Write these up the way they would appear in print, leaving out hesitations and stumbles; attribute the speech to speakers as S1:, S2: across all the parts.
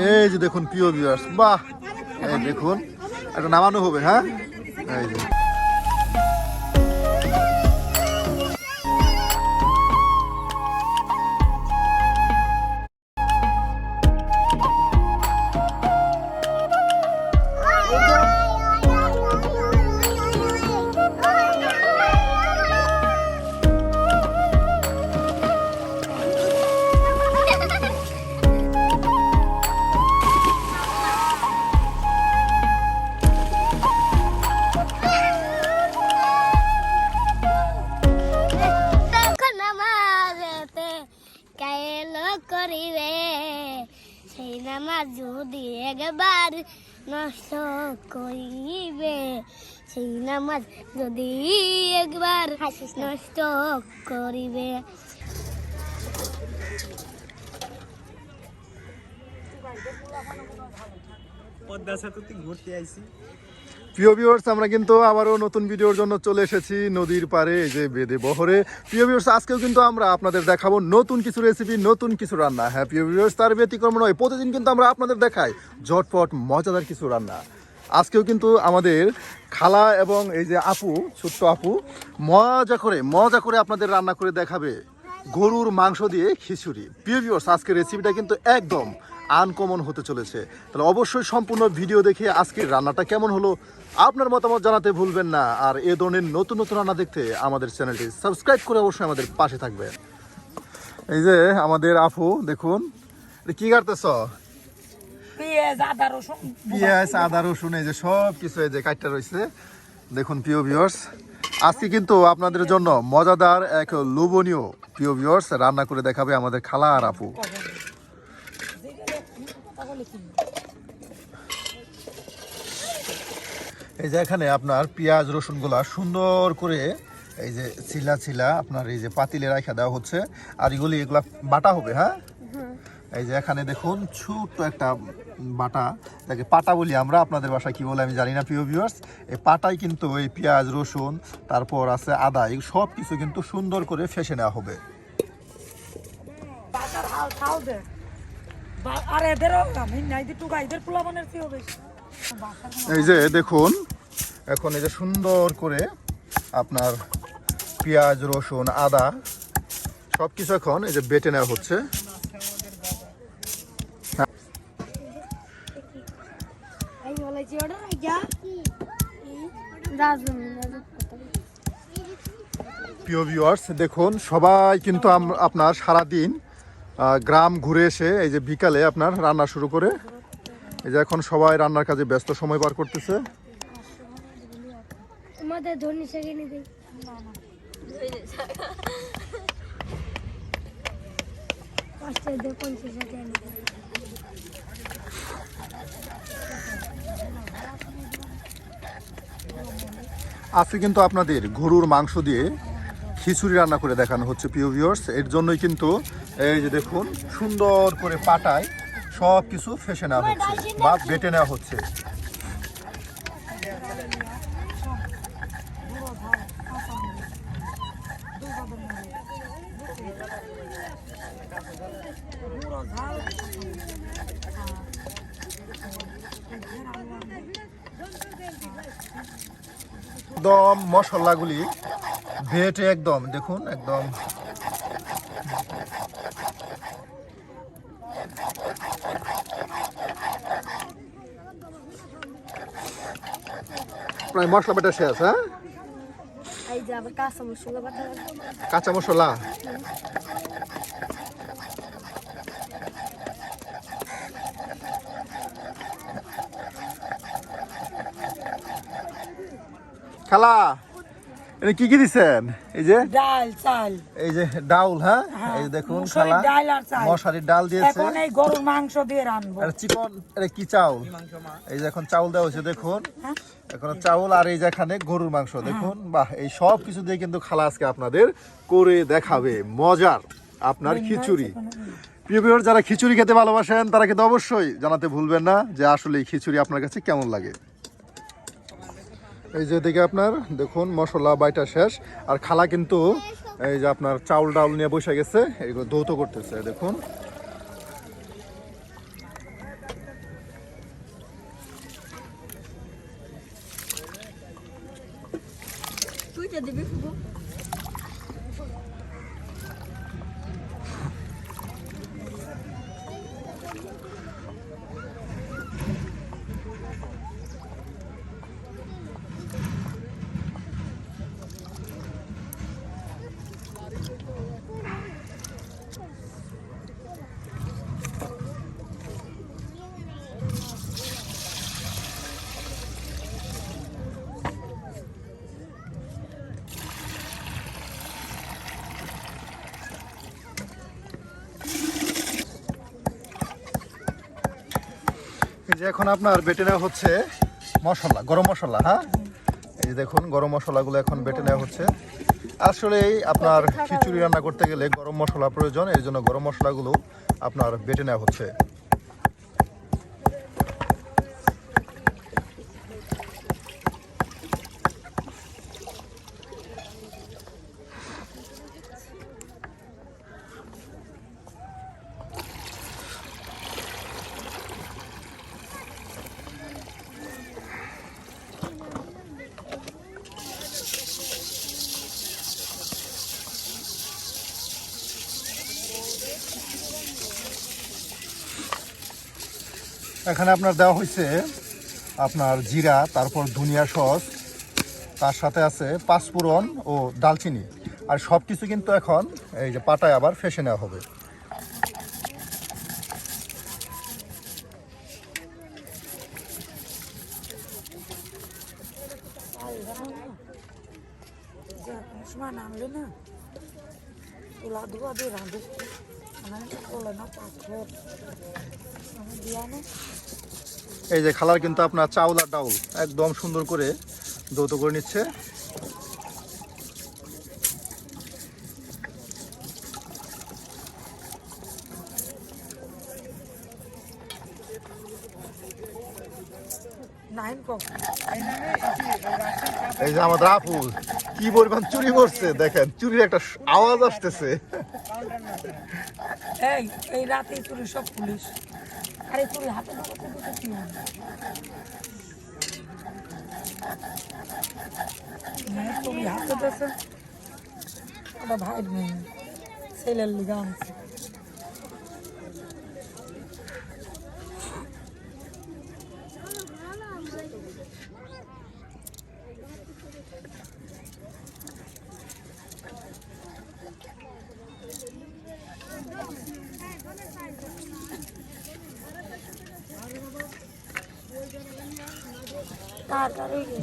S1: এই যে দেখুন প্রিয় ভিউয়ার্স, বাহ, এই দেখুন একটা নামানো হবে। হ্যাঁ, এই যে
S2: সেই নামাজ যদি একবার নষ্ট করিবে, সেই নামাজ যদি একবার নষ্ট করিবে।
S1: প্রিয় ভিউয়ার্স, আমরা কিন্তু আবারও নতুন ভিডিওর জন্য চলে এসেছি নদীর পাড়ে, এই যে বেদে বহরে। প্রিয় ভিউয়ার্স, আজকেও কিন্তু আমরা আপনাদের দেখাবো নতুন কিছু রেসিপি, নতুন কিছু রান্না। হ্যাঁ প্রিয় ভিউয়ার্স, তার ব্যতিক্রম নয়, প্রতিদিন কিন্তু আমরা আপনাদের দেখাই ঝটপট মজাদার কিছু রান্না। আজকেও কিন্তু আমাদের খালা এবং এই যে আপু, ছোট্ট আপু মজা করে আপনাদের রান্না করে দেখাবে গরুর মাংস দিয়ে খিচুড়ি। প্রিয় ভিউয়ার্স, আজকের রেসিপিটা কিন্তু একদম আনকমন হতে চলেছে। তাহলে অবশ্যই সম্পূর্ণ ভিডিও দেখে আজকের রান্নাটা কেমন হলো আপনার মতামত জানাতে ভুলবেন না। আর এ ধরনের নতুন নতুন রান্না দেখতে আমাদের চ্যানেলটি সাবস্ক্রাইব করে অবশ্যই আমাদের পাশে থাকবেন। এই যে আমাদের আপু, দেখুন কি কাটতেছ? পেঁয়াজ, আদা, রসুন, এই যে সব কিছু এই যে কাটটা রয়েছে। দেখুন প্রিয় ভিউয়ার্স, আজকে কিন্তু আপনাদের জন্য মজাদার এক লোভনীয় প্রিয় ভিউয়ার্স রান্না করে দেখাবে আমাদের খালা আর আপু। এই যে এখানে আপনার পেঁয়াজ রসুনগুলা সুন্দর করে এই যে ছিলা আপনার এই যে পাতিলে রাখা দেওয়া হচ্ছে, আর এগুলা বাটা হবে। হ্যাঁ, এই যে এখানে দেখুন ছোট্ট একটা বাটা, যাকে পাটা বলি আমরা, আপনাদের বাসায় কি বলে আমি জানি না প্রিয় ভিউয়ার্স। এই পাটাই কিন্তু এই পেঁয়াজ রসুন, তারপর আছে আদা, এই সব কিছু কিন্তু সুন্দর করে ফেসে নেওয়া হবে। এই যে দেখুন এখন এই যে সুন্দর করে আপনার পেঁয়াজ রসুন আদা সব কিছু এখন এই যে বেটে নেওয়া হচ্ছে। প্রিয় ভিউয়ার্স, দেখুন সবাই কিন্তু আপনার সারাদিন গ্রাম ঘুরে এসে এই যে বিকালে আপনার রান্না শুরু করে, এই যে এখন সবাই রান্নার কাজে ব্যস্ত সময় পার করতেছে। আজকে কিন্তু আপনাদের গরুর মাংস দিয়ে খিচুড়ি রান্না করে দেখানো হচ্ছে প্রিয় ভিউয়ার্স। এর জন্যই কিন্তু এই যে দেখুন সুন্দর করে পাটায় সব কিছু ফেসে নেওয়া হচ্ছে বা বেটে নেওয়া হচ্ছে। একদম মশলাগুলি বেটে একদম দেখুন একদম প্রায় মশলা বেটা শেষ। হ্যাঁ, কাঁচা মশলা খালা, এটা কি দিচ্ছেন? এই যে
S3: ডাল চাল,
S1: এই যে ডাউল। হ্যাঁ, এই দেখুন খালা মশারির ডাল দিয়েছে।
S3: এখন এই গরুর মাংস দিয়ে রান্নবো।
S1: এটা চিকন, এটা কি চাউল? এই যে এখন চাউল দেওয়া হয়েছে দেখুন, এখন চাউল, আর এই যে এখানে গরুর মাংস দেখুন। বাহ, এই সব কিছু দিয়ে কিন্তু খালা আজকে আপনাদের করে দেখাবে মজার আপনার খিচুড়ি। প্রিয় ভিউয়ার, যারা খিচুড়ি খেতে ভালোবাসেন তারা কিন্তু অবশ্যই জানাতে ভুলবেন না যে আসলে এই খিচুড়ি আপনার কাছে কেমন লাগে। এই যে দিকে আপনার দেখুন মশলা বাইটা শেষ, আর খালা কিন্তু এই যে আপনার চাউল ডাউল নিয়ে বসে গেছে, এইগুলো ধৌত করতেছে। দেখুন
S3: কেটে দিবি ফুবু।
S1: এই যে এখন আপনার বেটে নেওয়া হচ্ছে মশলা, গরম মশলা। হ্যাঁ, এই যে দেখুন গরম মশলাগুলো এখন বেটে নেওয়া হচ্ছে। আসলে আপনার খিচুড়ি রান্না করতে গেলে গরম মশলা প্রয়োজন, এই জন্য গরম মশলাগুলো আপনার বেটে নেওয়া হচ্ছে। এখানে আপনার দেওয়া হয়েছে আপনার জিরা, তারপর ধনিয়া সস, তার সাথে আছে পাঁচফোড়ন ও দালচিনি। আর সব কিছু কিন্তু এখন এই যে পাটায় আবার ফেসে নেওয়া হবে।
S3: সময় নামলে না ওলা ধোয়া দিয়ে রাঁধে ওলা না পাথর দিয়া না।
S1: এই যে খালার কিন্তু আপনার চাউল আর ডাউল একদম সুন্দর করে দৌত করে নিচ্ছে। এই যে আমাদের রাফুল কি পরিমাণ চুরি করছে দেখেন, চুরির একটা আওয়াজ আসতেছে।
S3: এই রাতে চুরি সব পুলিশ। আরে চুরি হাতে না করতে দিতে কি চুরি হাতে দিয়েছে ওটা ভাই নেই ছেলের লিগা আনছে।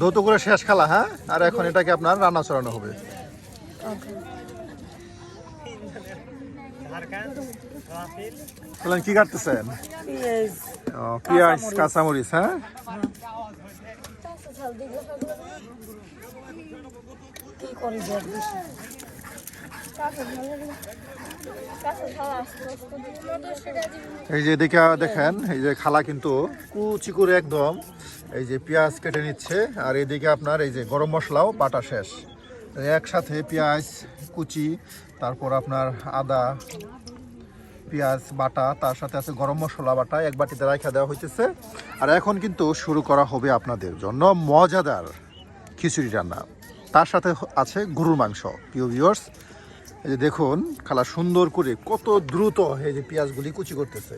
S1: দৌত করে শেষ খালা। হ্যাঁ, আর এখন এটাকে আপনার রান্না চড়ানো হবে। কি কাটতেছেন? পেঁয়াজ, কাঁচামরিচ। হ্যাঁ,
S3: কি করি
S1: এই যে দেখেন এই যে খালা কিন্তু কুচি করে একদম এই যে পেঁয়াজ কেটে নিচ্ছে। আর এদিকে আপনার এই যে গরম মশলাও বাটা শেষ, একসাথে পেঁয়াজ কুচি, তারপর আপনার আদা পেঁয়াজ বাটা, তার সাথে আছে গরম মশলা বাটা, এক বাটিতে রাখা দেওয়া হইতেছে। আর এখন কিন্তু শুরু করা হবে আপনাদের জন্য মজাদার খিচুড়ি রান্না। তার সাথে আছে গরুর মাংস। প্রিয় ভিউয়ার্স, এই যে দেখুন খালা সুন্দর করে কত দ্রুত এই যে পেঁয়াজগুলি কুচি করতেছে।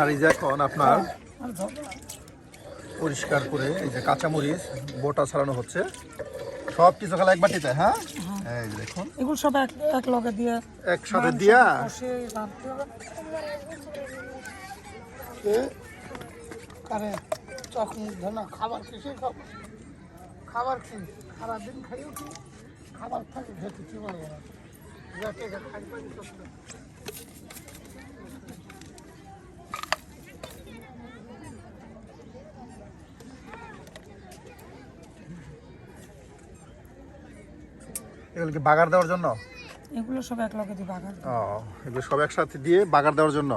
S1: আর এই যে এখন আপনার পরিষ্কার করে এই যে কাঁচামরিচ বোটা ছাড়ানো হচ্ছে, সব কিছু খালা এক বাটিতে। হ্যাঁ, এই যে দেখুন
S3: এগুলো সব এক লগে দিয়ে
S1: একসাথে দিয়া
S4: আরে তখন ধরো খাবার কিসে খাবো, খাবার কি সারাদিন খাইও কি খাবার থাকে খেতে কি বলবো না
S1: এগুলো কি বাগার দেওয়ার জন্য?
S3: এগুলো সব এক লগে দিয়ে বাগার।
S1: ও, এগুলো সব একসাথে দিয়ে বাগার দেওয়ার জন্য।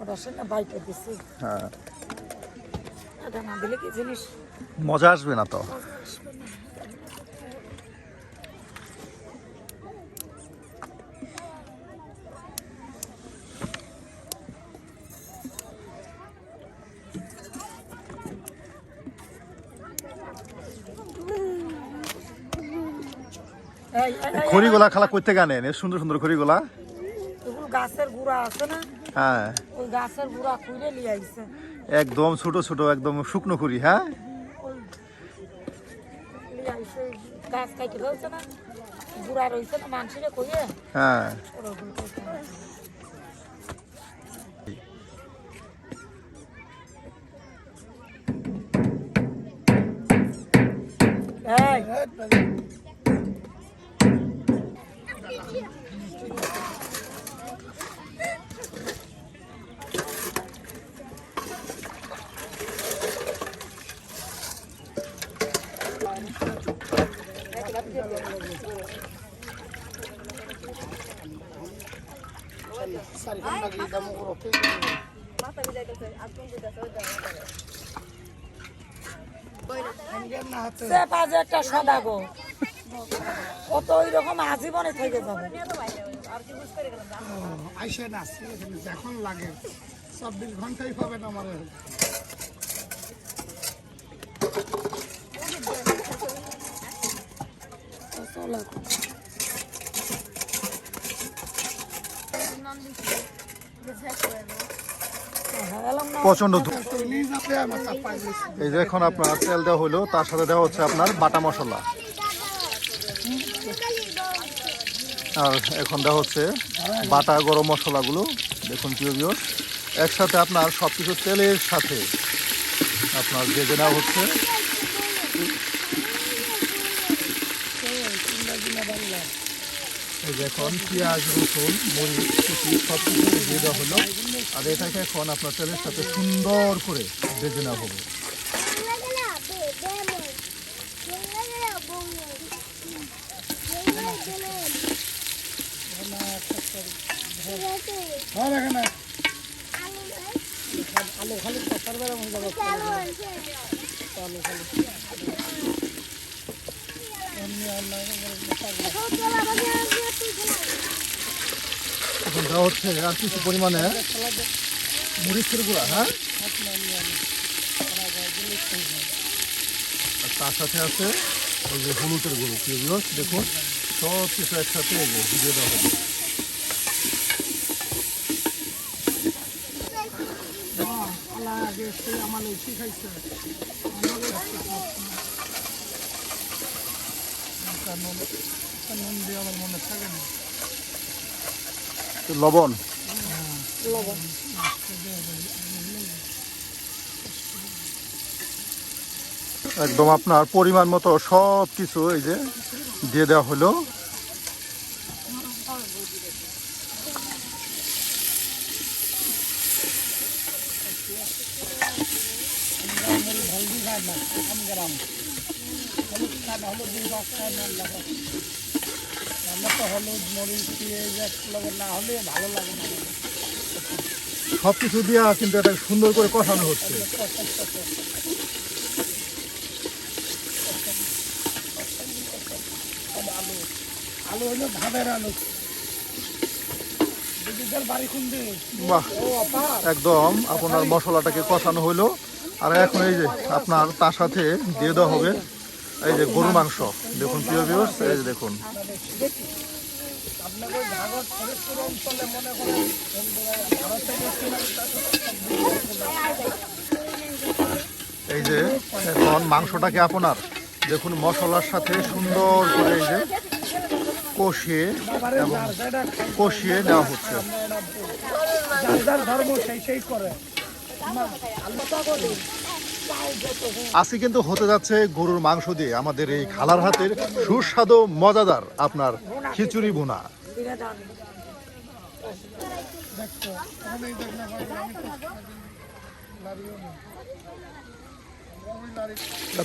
S3: ওটা সেটা বাইকে দিছি।
S1: হ্যাঁ,
S3: এটা না দিলে কি জিনিস
S1: মজা আসবে না তো। খড়িগুলা খালা করতে গানেন সুন্দর সুন্দর খড়িগুলা।
S3: এগুলো গাছের গুড়া আছে না,
S1: হ্যাঁ
S3: ওই গাছের গুড়া খুঁড়ে নিয়ে আইছে।
S1: একদম ছোট ছোট একদম শুকনো খড়ি। হ্যাঁ
S3: ওই নিয়ে আইছে, গাছ কাইতে ফেলছে না, গুড়া রয়েছে না মানুষের কইয়ে
S1: হ্যাঁ
S3: ওরকম করতে হয়। এই, সে পাজে একটা সদাগো ও তো ওই রকম আজীবনে থেকে যাবে।
S4: আইসে না যখন লাগে 24 ঘন্টাই পাবেন আমার।
S1: প্রচন্ড
S4: নিয়ে যাবে আমার চাপাই দিয়েছি।
S1: এই যে এখন আপনার তেল দেওয়া হলো, তার সাথে দেওয়া হচ্ছে আপনার বাটা মশলা, আর এখন দেওয়া হচ্ছে বাটা গরম মশলাগুলো। দেখুন প্রিয় ভিউয়ার্স, একসাথে আপনার সব কিছু তেলের সাথে আপনার ভেজে নেওয়া হচ্ছে। এই যে এখন পেঁয়াজ রসুন মরিচ কুচি সব কিছু দিয়ে দেওয়া হলো, আর এটাকে এখন আপনার তেলের সাথে সুন্দর করে ভেজে নেওয়া হবে।
S4: আলু খালি কষার বেড়া মনে যাবে।
S1: এখন দেওয়া হচ্ছে আর কিছু পরিমাণে মরিচের গুঁড়া। হ্যাঁ, আর তার সাথে আছে ওই যে হলুদের গুঁড়ো। প্রিয় ভিউয়ার্স দেখুন, সব কিছু একসাথে এই যে দিয়ে দেওয়া হবে।
S4: আমার শিখাইছে নুন দিয়ে আমার মনে থাকে না।
S1: লবণ একদম আপনার পরিমাণ মতো সব কিছু এই যে দিয়ে দেওয়া হলো।
S4: হলদি খায় না, 1 গ্রাম হলুদ খায় না, হলুদ দিয়ে খায় না। আমরা তো হলুদ মরিচ পেঁয়াজ লবণ না হলে ভালো লাগে না।
S1: সব কিছু দিয়ে কিন্তু এটা সুন্দর করে কষানো হচ্ছে।
S4: আলু হলো ভাবের আলু। ডিজিটাল বাড়ি খুন্দি
S1: বাহ, একদম আপনার মশলাটাকে কষানো হলো, আর এখন এই যে আপনার তার সাথে দিয়ে দেওয়া হবে এই যে গরু মাংস। দেখুন প্রিয় ভিউয়ার্স, এই যে দেখুন
S4: আপনার ওই ভাগত ফরিদপুর অঞ্চলে মনে করেন
S1: এই যে এখন মাংসটাকে আপনার দেখুন মশলার সাথে সুন্দর করে এই যে কষিয়ে এবং কষিয়ে নেওয়া হচ্ছে।
S4: যার যার ধর্ম সেই করে।
S1: আজকে কিন্তু হতে যাচ্ছে গরুর মাংস দিয়ে আমাদের এই খালার হাতের সুস্বাদু মজাদার আপনার খিচুড়ি ভুনা।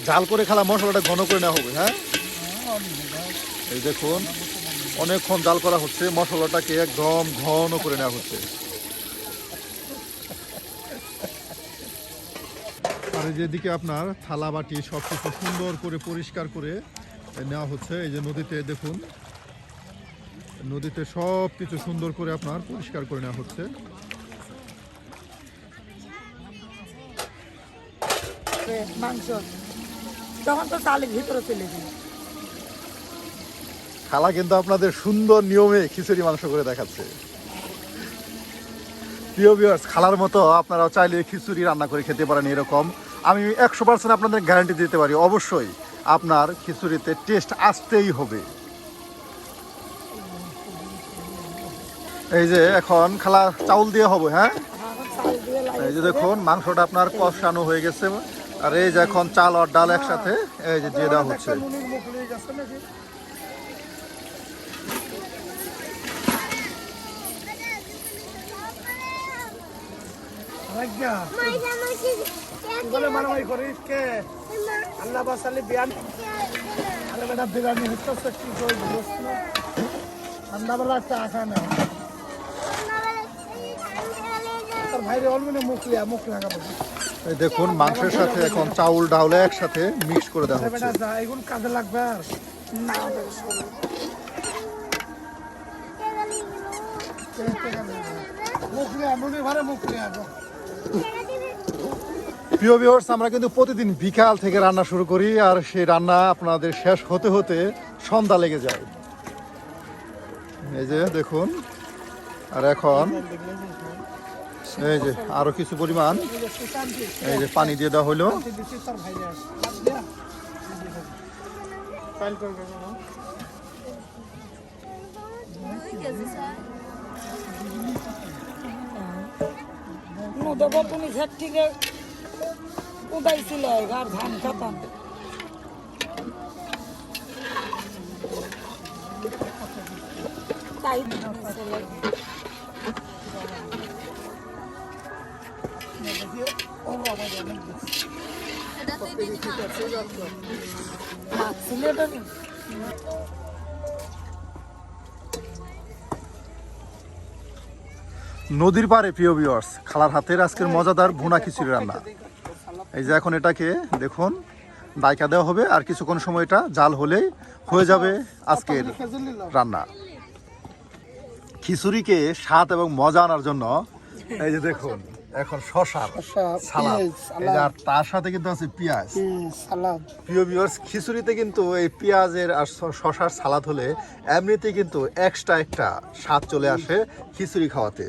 S1: ঝাল করে খালা মশলাটা ঘন করে নেওয়া হবে। হ্যাঁ, এই দেখুন অনেকক্ষণ জাল করা হচ্ছে, মশলাটাকে একদম ঘন করে নেওয়া হচ্ছে। আর যেদিকে আপনার থালা বাটি সব কিছু সুন্দর করে পরিষ্কার করে নেওয়া হচ্ছে। এই যে নদীতে দেখুন, নদীতে সব কিছু সুন্দর করে আপনার পরিষ্কার করে নেওয়া হচ্ছে।
S3: মাংস তখন তো চালের ভিতরে চলে যায়।
S1: খালা কিন্তু আপনাদের সুন্দর নিয়মে খিচুড়ি মাংস করে দেখাচ্ছে। প্রিয় ভিউয়ার্স, খালার মতো আপনারাও চাইলে খিচুড়ি রান্না করে খেতে পারেন এরকম। আমি 100% আপনাদের গ্যারান্টি দিতে পারি, অবশ্যই আপনার খিচুড়িতে টেস্ট আসতেই হবে। এই যে এখন খালা চাউল দিয়ে হবে, হ্যাঁ এই যে দেখুন মাংসটা আপনার কষানো হয়ে গেছে, আর এই যে এখন চাল আর ডাল একসাথে এই যে দিয়ে দেওয়া হচ্ছে।
S4: মারামারি করিস কে আল্লাহ বাসালি বিয়ান আরে বেটা বিরিয়ানি হচ্ছে কি কই বুঝছ না সন্ধ্যাবেলা চা খায় না তোর ভাইরে অলমনে মুখ লাগা
S1: এই দেখুন মাংসের সাথে এখন চাউল ডাউল একসাথে মিক্স করে দেওয়া হচ্ছে।
S4: বেটা যা এগুন কাজে লাগবে আর না মুখ লিয়া নুনি ভারে মুখ লিয়া
S1: প্রিয় ভিউয়ার্স, আমরা কিন্তু প্রতিদিন বিকাল থেকে রান্না শুরু করি, আর সেই রান্না আপনাদের শেষ হতে হতে সন্ধ্যা লেগে যায়। এই যে দেখুন, আর এখন এই যে আরো কিছু পরিমাণ এই যে পানি দিয়ে দেওয়া হলো।
S3: দেবো তুমি ঘর থেকে উঠাইছিল আর ধান খাতাম তাই
S1: নদীর পাড়ে প্রিয় ভিউয়ার্স, খালার হাতের আজকের মজাদার ভুনা খিচুড়ি রান্না। এই যে এখন এটাকে দেখুন ডাইকা দেওয়া হবে, আর কিছুক্ষণ সময় এটা জাল হলেই হয়ে যাবে আজকের রান্না। খিচুড়িকে স্বাদ এবং মজা আনার জন্য এই যে দেখুন এখন শসার সালাদ, এই যে আর তার সাথে কিন্তু আছে পেঁয়াজ
S4: সালাদ।
S1: প্রিয় ভিউয়ার্স, খিচুড়িতে কিন্তু এই পেঁয়াজের আর শসার সালাদ হলে এমনিতে কিন্তু এক্সট্রা একটা স্বাদ চলে আসে খিচুড়ি খাওয়াতে।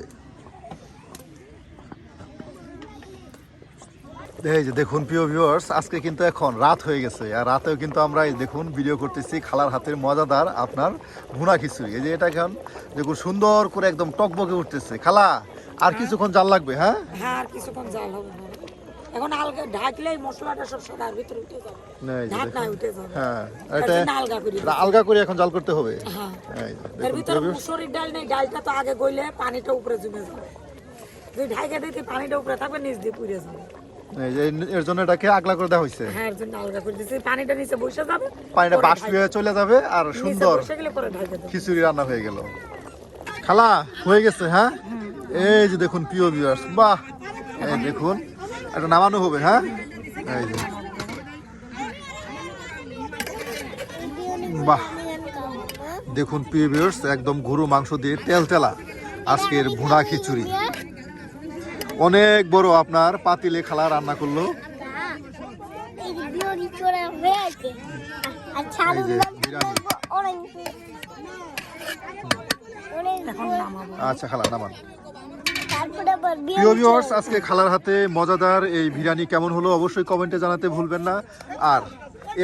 S1: এই যে দেখুন প্রিয় ভিউয়ার্স, আজকে কিন্তু এখন রাত হয়ে গেছে, আর রাতেও কিন্তু আমরা এই দেখুন ভিডিও করতেছি খালার হাতের মজাদার আপনার ভুনা খিচুড়ি। এই যে এটা এখন দেখুন সুন্দর করে একদম টকবকে উঠতেছে। খালা আর কিছুক্ষণ জাল লাগবে? হ্যাঁ
S3: হ্যাঁ আর কিছুক্ষণ জাল হবে এখন আলগা ঢাকলেই মশলাটা সব সাদার ভিতরে উঠে যাবে ঢাকনায় উঠে যাবে।
S1: হ্যাঁ
S3: এটা
S1: এটা
S3: আলগা করি
S1: আলগা করে এখন জাল করতে হবে।
S3: হ্যাঁ
S1: এই যে
S3: এর
S1: দেখুন
S3: ভিতরে মুসুরির ডাল নেই, ডালটা তো আগে গইলে পানিটা উপরে জমে যাবে, যদি ঢাকা দিতে পানিটা উপরে থাকবে নিচ দিয়ে পুড়ে যাবে।
S1: এই যে এর জন্য এটাকে আগলা করে দেওয়া হয়েছে,
S3: হ্যাঁ এর জন্য আলগা করে দিয়েছি, পানিটা নিচে বসে যাবে,
S1: পানিটা বাষ্প হয়ে চলে যাবে আর সুন্দর
S3: বসে গেলে পরে ঢাকা দেবে।
S1: খিচুড়ি রান্না হয়ে গেল। খালা হয়ে গেছে? হ্যাঁ এই যে দেখুন প্রিয় ভিউয়ার্স, বাহ এই দেখুন এটা নামানো হবে। হ্যাঁ এই যে বাহ দেখুন প্রিয় ভিউয়ার্স, একদম গরু মাংস দিয়ে তেল তেলা আজকের ভুনা খিচুড়ি। অনেক বড় আপনার পাতিলে খালা রান্না করলো। এই যে বিরিয়ানি। আচ্ছা খালা নামান। প্রিয় ভিউয়ার্স, আজকে খালার হাতে মজাদার এই বিরিয়ানি কেমন হলো অবশ্যই কমেন্টে জানাতে ভুলবেন না। আর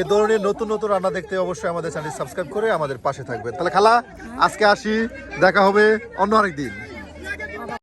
S1: এ ধরনের নতুন নতুন রান্না দেখতে অবশ্যই আমাদের চ্যানেল সাবস্ক্রাইব করে আমাদের পাশে থাকবেন। তাহলে খালা আজকে আসি, দেখা হবে অন্য আরেকদিন।